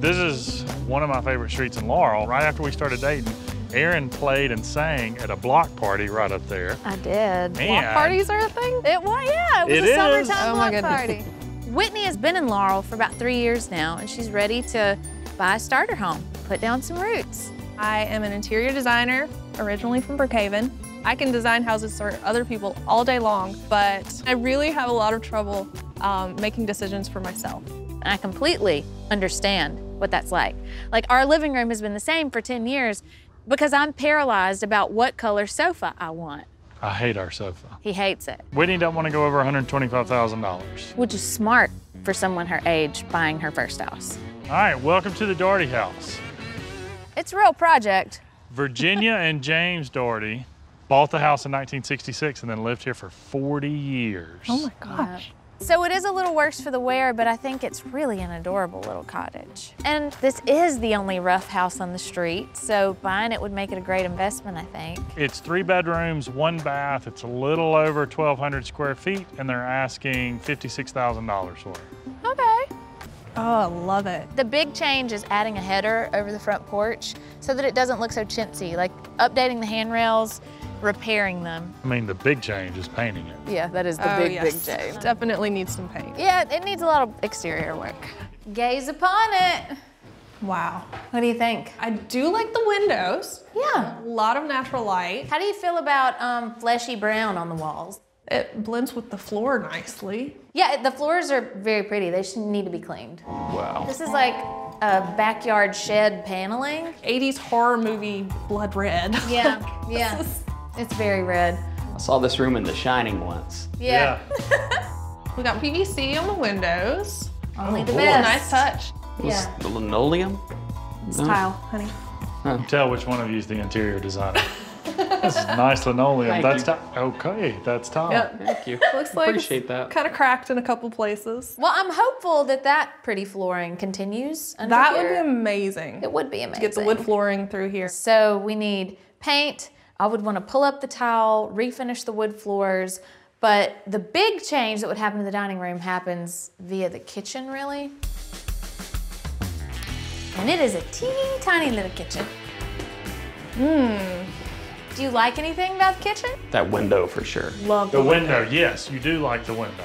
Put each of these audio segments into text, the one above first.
This is one of my favorite streets in Laurel. Right after we started dating, Erin played and sang at a block party right up there. I did. Block parties are a thing? Yeah, it was a summertime block party. Whitney has been in Laurel for about 3 years now, and she's ready to buy a starter home, put down some roots. I am an interior designer, originally from Brookhaven. I can design houses for other people all day long, but I really have a lot of trouble making decisions for myself. And I completely understand what that's like. Like, our living room has been the same for 10 years because I'm paralyzed about what color sofa I want. I hate our sofa. He hates it. Whitney don't want to go over $125,000. Which is smart for someone her age buying her first house. All right, welcome to the Doherty house. It's a real project. Virginia and James Doherty bought the house in 1966 and then lived here for 40 years. Oh my gosh. Yeah. So it is a little worse for the wear, but I think it's really an adorable little cottage. And this is the only rough house on the street, so buying it would make it a great investment, I think. It's 3 bedrooms, 1 bath. It's a little over 1,200 square feet, and they're asking $56,000 for it. Okay. Oh, I love it. The big change is adding a header over the front porch so that it doesn't look so chintzy, like updating the handrails, repairing them. I mean, the big change is painting it. Yeah, that is the big change. Definitely needs some paint. Yeah, it needs a lot of exterior work. Gaze upon it. Wow. What do you think? I do like the windows. Yeah. A lot of natural light. How do you feel about fleshy brown on the walls? It blends with the floor nicely. Yeah, the floors are very pretty. They just need to be cleaned. Wow. This is like a backyard shed paneling. 80s horror movie blood red. Yeah, yeah. It's very red. I saw this room in The Shining once. Yeah. We got PVC on the windows. Only the boy. best. Nice touch. Was the linoleum? It's tile, honey. You can tell which one of you is the interior designer. This is nice linoleum. Thank That's okay, that's tile. Yep. Thank you. Looks like Appreciate that. Kind of cracked in a couple places. Well, I'm hopeful that that pretty flooring continues under That here. would be amazing. It would be amazing. Get the wood flooring through here. So we need paint. I would want to pull up the tile, refinish the wood floors, but the big change that would happen to the dining room happens via the kitchen, really. And it is a teeny tiny little kitchen. Do you like anything about the kitchen? That window for sure. Love The window, yes, you do like the window.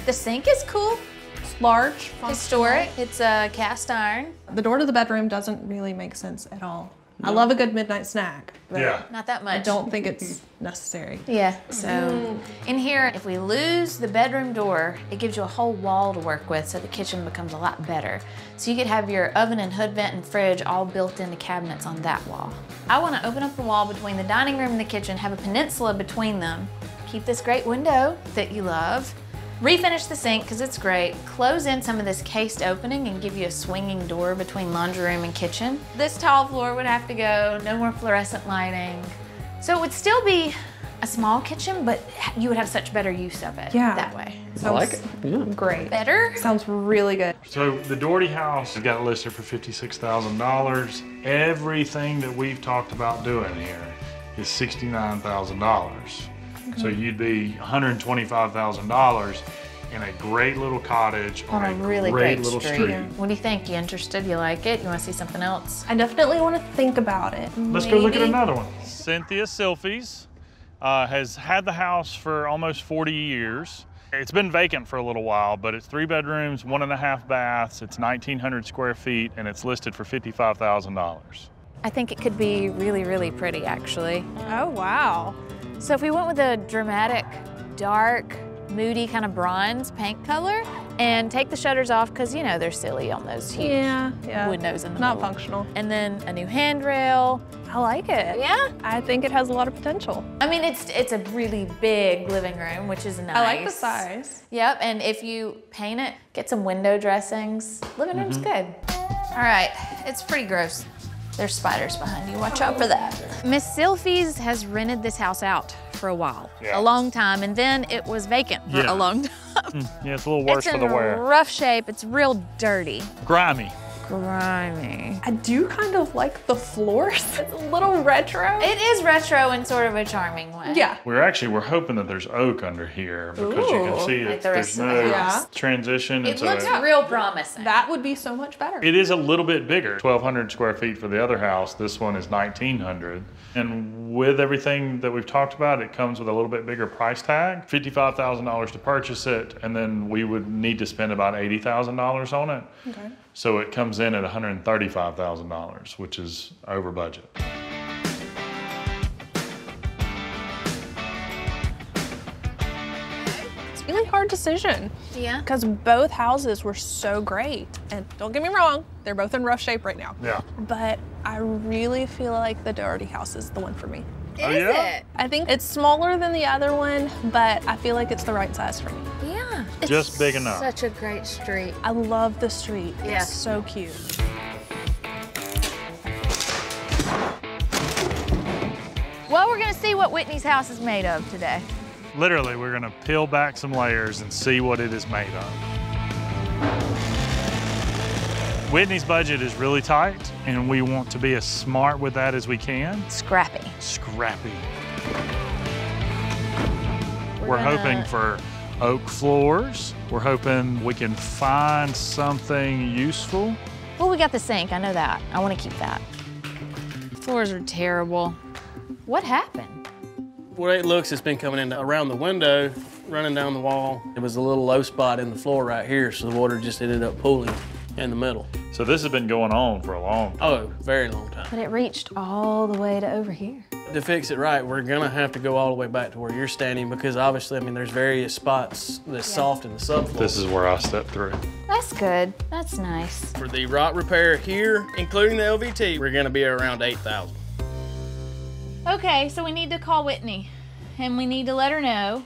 The sink is cool, It's large, historic. It's a cast iron. The door to the bedroom doesn't really make sense at all. I love a good midnight snack, but Yeah. Not that much. I don't think it's necessary. Yeah, so in here, if we lose the bedroom door, it gives you a whole wall to work with, so the kitchen becomes a lot better. So you could have your oven and hood vent and fridge all built into cabinets on that wall. I want to open up the wall between the dining room and the kitchen, have a peninsula between them, keep this great window that you love, refinish the sink because it's great, close in some of this cased opening and give you a swinging door between laundry room and kitchen. This tile floor would have to go, no more fluorescent lighting. So it would still be a small kitchen, but you would have such better use of it that way. I like it. Yeah. Great. Better? Sounds really good. So the Doherty house has got it listed for $56,000. Everything that we've talked about doing here is $69,000. So you'd be $125,000 in a great little cottage on a really great great little street. street. What do you think? You interested? You like it? You want to see something else? I definitely want to think about it. Let's go look at another one. Cynthia Silfies has had the house for almost 40 years. It's been vacant for a little while, but it's 3 bedrooms, 1.5 baths. It's 1,900 square feet, and it's listed for $55,000. I think it could be really, really pretty, actually. Oh, wow. So if we went with a dramatic, dark, moody kind of bronze paint color and take the shutters off because, you know, they're silly on those huge windows in the Not middle. functional. And then a new handrail. I like it. Yeah? I think it has a lot of potential. I mean, it's a really big living room, which is nice. I like the size. Yep, and if you paint it, get some window dressings, living room's good. All right, it's pretty gross. There's spiders behind you, watch out for that. Miss Silfies has rented this house out for a while, a long time, and then it was vacant for a long time. Yeah, it's a little worse for the wear. It's in rough shape, it's real dirty. Grimy. grimy. I do kind of like the floors. It's a little retro. It is retro in sort of a charming way. Yeah. We're hoping that there's oak under here because you can see Like it. the rest There's of the no house. transition. It looks real promising. That would be so much better. It is a little bit bigger, 1,200 square feet for the other house. This one is 1,900. And with everything that we've talked about, it comes with a little bit bigger price tag, $55,000 to purchase it, and then we would need to spend about $80,000 on it. Okay. So it comes in at $135,000, which is over budget. It's a really hard decision. Yeah. Because both houses were so great. And don't get me wrong, they're both in rough shape right now. Yeah. But I really feel like the Doherty house is the one for me. Oh, yeah? it? I think it's smaller than the other one, but I feel like it's the right size for me. Yeah. Just big enough. Such a great street. I love the street. Yeah. It's so cute. Well, we're gonna see what Whitney's house is made of today. Literally, we're gonna peel back some layers and see what it is made of. Whitney's budget is really tight, and we want to be as smart with that as we can. Scrappy. Scrappy. We're hoping for oak floors. We're hoping we can find something useful. Well, we got the sink, I know that. I wanna keep that. Floors are terrible. What happened? The way it looks, it's been coming in around the window, running down the wall. It was a little low spot in the floor right here, so the water just ended up pooling in the middle. So this has been going on for a long time. Oh, very long time. But it reached all the way to over here. To fix it right, we're gonna have to go all the way back to where you're standing because obviously, I mean, there's various spots that's soft in the subfloor. This is where I step through. That's good. That's nice. For the rock repair here, including the LVT, we're gonna be around 8,000. Okay, so we need to call Whitney, and we need to let her know.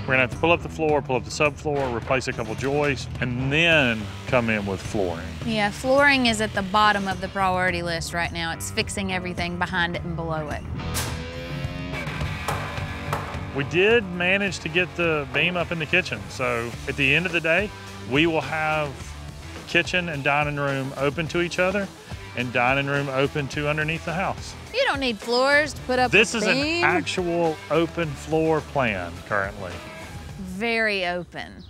We're gonna have to pull up the floor, pull up the subfloor, replace a couple joists, and then come in with flooring. Yeah, flooring is at the bottom of the priority list right now. It's fixing everything behind it and below it. We did manage to get the beam up in the kitchen, so at the end of the day, we will have kitchen and dining room open to each other and dining room open to underneath the house. You don't need floors to put up This a is beam. an actual open floor plan currently. Very open.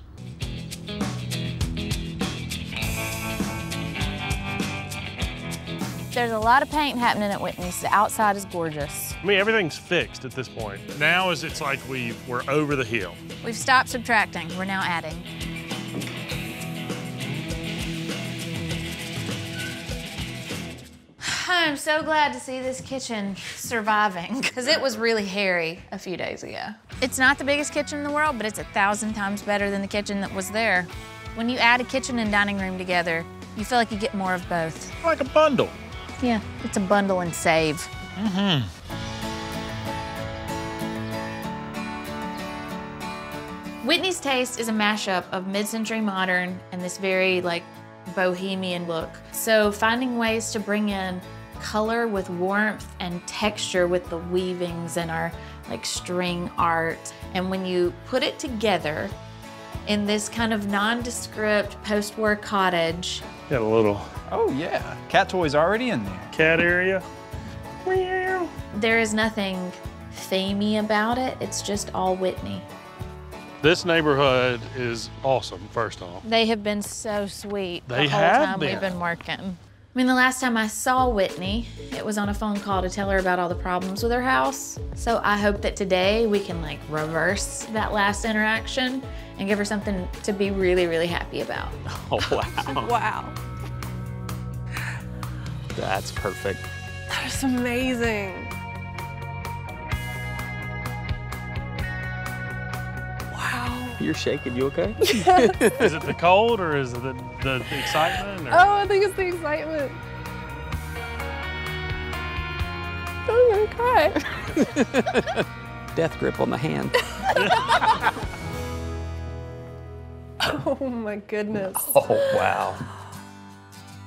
There's a lot of paint happening at Whitney's. The outside is gorgeous. I mean, everything's fixed at this point. Now is it's like we're over the hill. We've stopped subtracting. We're now adding. I'm so glad to see this kitchen surviving because it was really hairy a few days ago. It's not the biggest kitchen in the world, but it's 1,000 times better than the kitchen that was there. When you add a kitchen and dining room together, you feel like you get more of both. Like a bundle. Yeah, it's a bundle and save. Mm-hmm. Whitney's taste is a mashup of mid-century modern and this very like bohemian look. So finding ways to bring in color with warmth and texture with the weavings and our like string art. And when you put it together in this kind of nondescript post-war cottage. Got a little Oh yeah, cat toys already in there. cat area. Meow. There is nothing themey about it. It's just all Whitney. This neighborhood is awesome, first off. They have been so sweet They the whole have time been. we've been working. I mean, the last time I saw Whitney, it was on a phone call to tell her about all the problems with her house. So I hope that today we can like reverse that last interaction and give her something to be really, really happy about. Oh, wow. Wow. That's perfect. That's amazing. Wow. You're shaking, you okay? Is it the cold or is it the excitement? Or? Oh, I think it's the excitement. I'm gonna cry. Death grip on the hand. Oh my goodness. Oh, wow.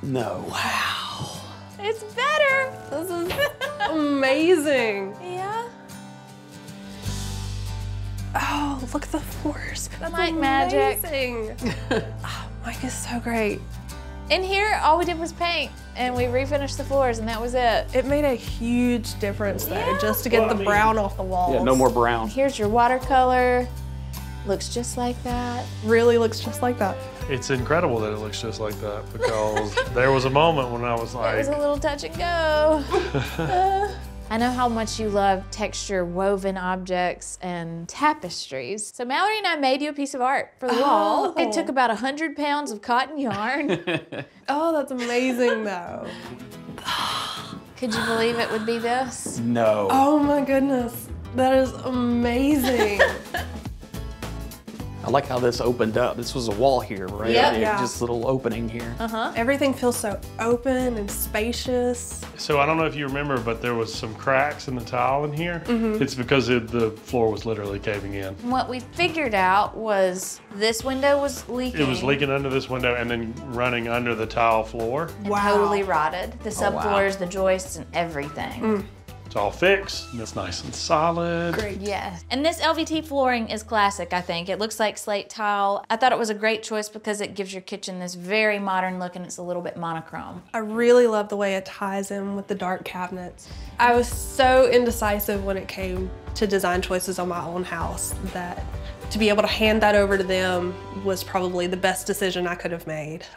No. Wow. It's better. This is amazing. Yeah. Oh, Oh, look at the floors. That's Like magic. amazing. Oh, Mike is so great. In here, all we did was paint and we refinished the floors and that was it. It made a huge difference though, Yeah. just to get Well, I the mean- brown off the walls. Yeah, no more brown. Here's your watercolor. Looks just like that. Really looks just like that. It's incredible that it looks just like that because there was a moment when I was It like, was a little touch and go. I know how much you love texture woven objects and tapestries. So Mallory and I made you a piece of art for the wall. It took about 100 pounds of cotton yarn. Oh, that's amazing though. Could you believe it would be this? No. Oh my goodness, that is amazing. I like how this opened up. This was a wall here, right? Yep. Yeah. Just a little opening here. Everything feels so open and spacious. so I don't know if you remember, but there was some cracks in the tile in here. It's because the floor was literally caving in. What we figured out was this window was leaking. It was leaking under this window and then running under the tile floor. and Wow. totally rotted. The wow. subfloors, the joists, and everything. It's all fixed and it's nice and solid. Great. Yes. And this LVT flooring is classic, I think. It looks like slate tile. I thought it was a great choice because it gives your kitchen this very modern look and it's a little bit monochrome. I really love the way it ties in with the dark cabinets. I was so indecisive when it came to design choices on my own house that to be able to hand that over to them was probably the best decision I could have made.